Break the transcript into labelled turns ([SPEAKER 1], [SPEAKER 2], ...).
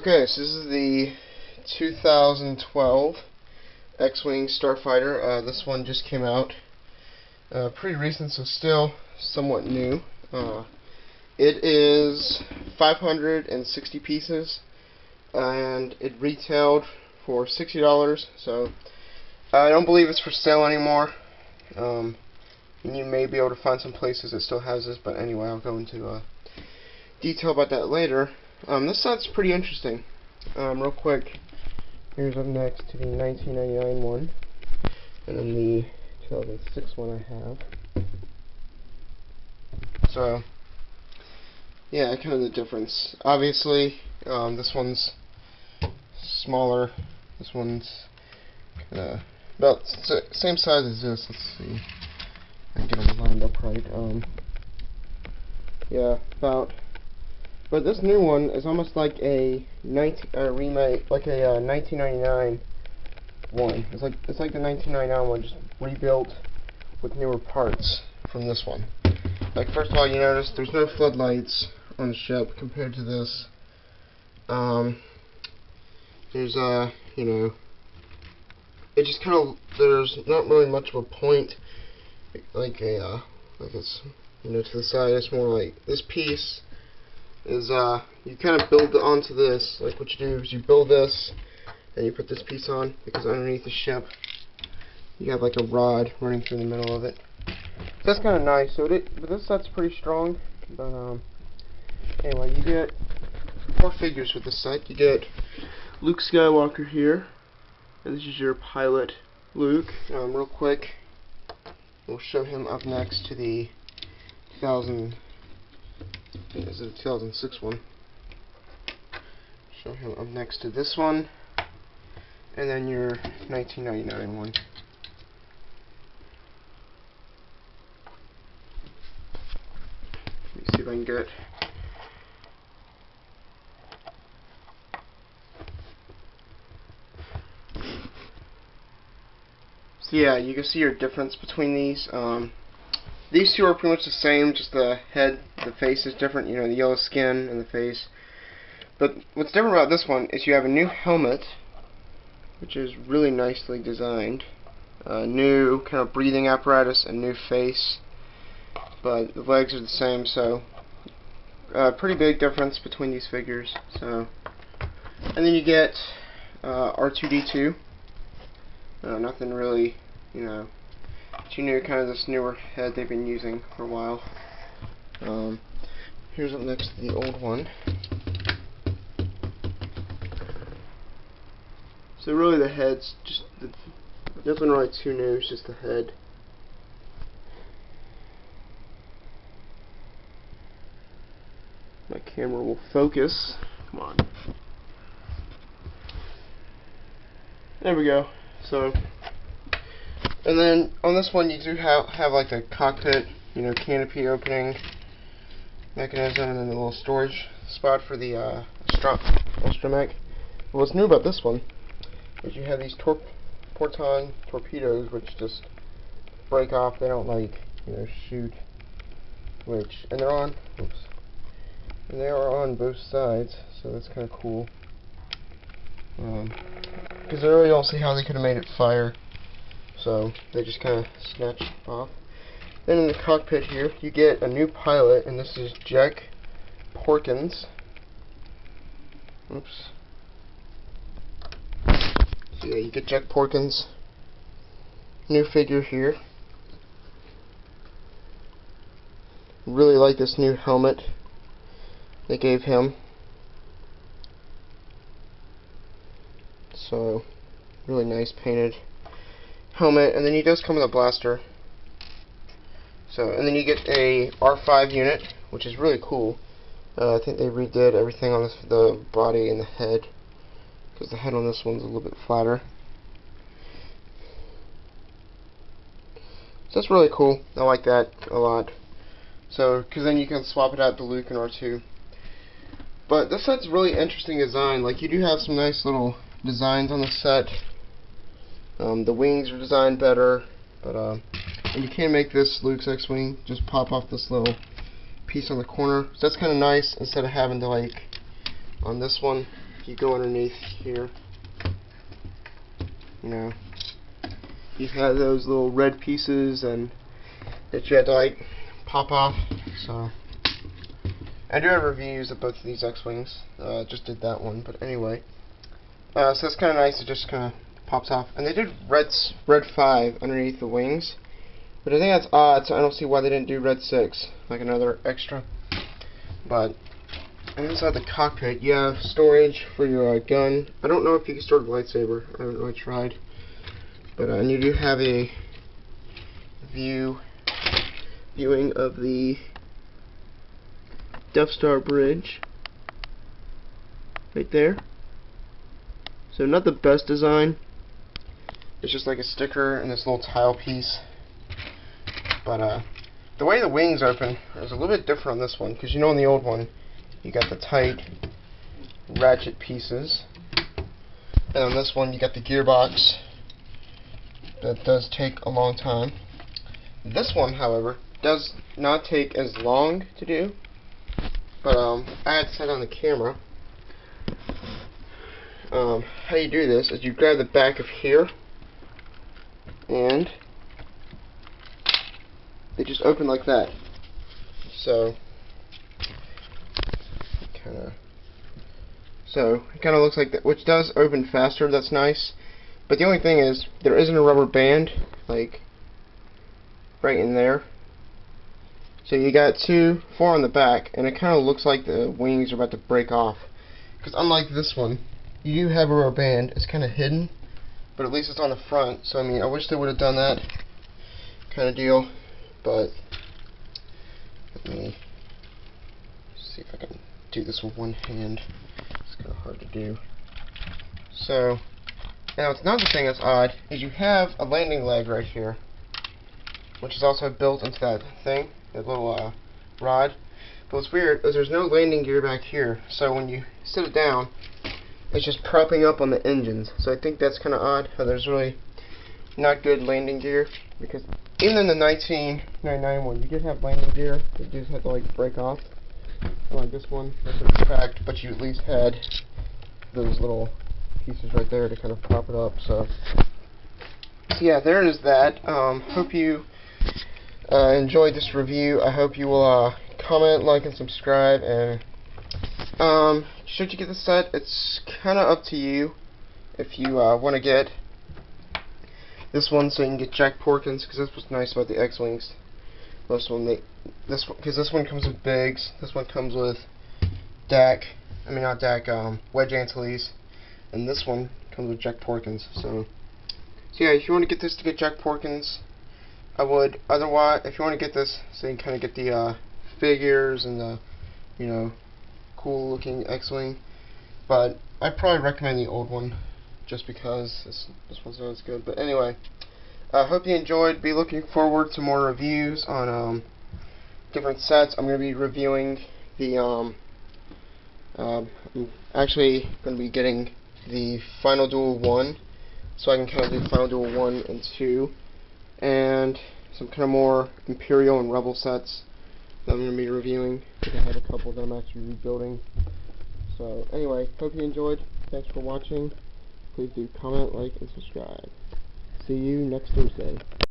[SPEAKER 1] Okay, so this is the 2012 X-Wing Starfighter. This one just came out pretty recent, so still somewhat new. It is 560 pieces, and it retailed for $60, so I don't believe it's for sale anymore. And you may be able to find some places that still has this, but anyway, I'll go into detail about that later. This set's pretty interesting. Real quick, here's up next to the 1999 one, and then the 2006 one I have. So, yeah, kind of the difference. Obviously, this one's smaller. This one's about same size as this. Let's see. I can get them lined up right. Yeah, about. But this new one is almost like a remake, like a 1999 one. It's like the 1999 one, just rebuilt with newer parts from this one. Like, first of all, you notice there's no floodlights on the ship compared to this. There's you know, it just kind of, there's not really much of a point, like it's, you know, to the side. It's more like this piece is you kind of build it onto this. Like, what you do is you build this and you put this piece on, because underneath the ship you have like a rod running through the middle of it. So that's kind of nice. So but this set's pretty strong. But anyway, you get 4 figures with this set. You get Luke Skywalker here, and this is your pilot Luke. Real quick, we'll show him up next to the 2006 one. Show him up next to this one, and then your 1999 one. Let me see if I can get. So yeah, you can see your difference between these. These two are pretty much the same, just the head, the face is different, you know, the yellow skin and the face. But what's different about this one is you have a new helmet, which is really nicely designed. New kind of breathing apparatus, a new face, but the legs are the same, so pretty big difference between these figures. So, and then you get R2-D2. Nothing really, you know, too new, kind of this newer head they've been using for a while. Here's up next to the old one. So really the head's just, nothing really too new, it's just the head. My camera will focus. Come on. There we go. So, and then on this one you do have like a cockpit, you know, canopy opening mechanism, and then the little storage spot for the astromech. What's new about this one is you have these Porton torpedoes, which just break off. They don't, like, you know, shoot. And they're on. Oops. And they are on both sides, so that's kind of cool. Because I really don't see how they could have made it fire. So they just kind of snatch off. Then in the cockpit here, you get a new pilot, and this is Jack Porkins. Oops. So yeah, you get Jack Porkins. New figure here. Really like this new helmet they gave him. So, really nice painted helmet, and then he does come with a blaster. So, and then you get a R5 unit, which is really cool. I think they redid everything on the body and the head, because the head on this one's a little bit flatter. So that's really cool. I like that a lot. So, because then you can swap it out to Luke and R2. But this set's really interesting design. Like, you do have some nice little designs on the set. The wings are designed better, but and you can make this Luke's X-Wing just pop off this little piece on the corner. So that's kind of nice, instead of having to, like, on this one, if you go underneath here, you know, you have those little red pieces and that you had to like pop off. So I do have reviews of both of these X-Wings. Just did that one, but anyway. So it's kind of nice. It just kind of pops off. And they did red 5 underneath the wings, but I think that's odd. So I don't see why they didn't do red 6, like another extra. But inside the cockpit, you have storage for your gun. I don't know if you can store the lightsaber. I haven't really tried. But and you do have a viewing of the Death Star bridge right there. So not the best design. It's just like a sticker and this little tile piece. But the way the wings open is a little bit different on this one, because you know in the old one you got the tight ratchet pieces, and on this one you got the gearbox. That does take a long time. This one, however, does not take as long to do. But I had to set on the camera. How you do this is you grab the back of here, and they just open like that. So it kind of looks like that, which does open faster. That's nice. But the only thing is, there isn't a rubber band, like, right in there. So you got 4 on the back, and it kind of looks like the wings are about to break off. Because unlike this one, you do have a rubber band. It's kind of hidden, but at least it's on the front. So, I mean, I wish they would have done that kind of deal. But, let me see if I can do this with one hand. It's kind of hard to do. So, now, another thing that's odd is you have a landing leg right here, which is also built into that thing, that little rod. But what's weird is there's no landing gear back here, so when you sit it down, it's just propping up on the engines. So I think that's kind of odd how there's really not good landing gear, because even in the 1999 one, you did have landing gear. It just had to like break off. Unlike this one, that's cracked, but you at least had those little pieces right there to kind of prop it up. So yeah, there is that. Hope you enjoyed this review. I hope you will comment, like, and subscribe. And should you get the set, it's kind of up to you if you want to get this one so you can get Jack Porkins, because that's what's nice about the X-Wings. Because this one comes with Biggs, this one comes with Wedge Antilles, and this one comes with Jack Porkins. So yeah, if you want to get this to get Jack Porkins, I would. Otherwise, if you want to get this so you can kind of get the figures and the, you know, cool looking X-Wing, but I'd probably recommend the old one just because this one's not as good. But anyway, I hope you enjoyed. Be looking forward to more reviews on different sets. I'm going to be reviewing the I'm actually going to be getting the Final Duel 1, so I can kind of do Final Duel 1 and 2, and some kind of more Imperial and Rebel sets that I'm going to be reviewing. I think I have a couple that I'm actually rebuilding. So anyway, hope you enjoyed. Thanks for watching. Please do comment, like, and subscribe. See you next Thursday.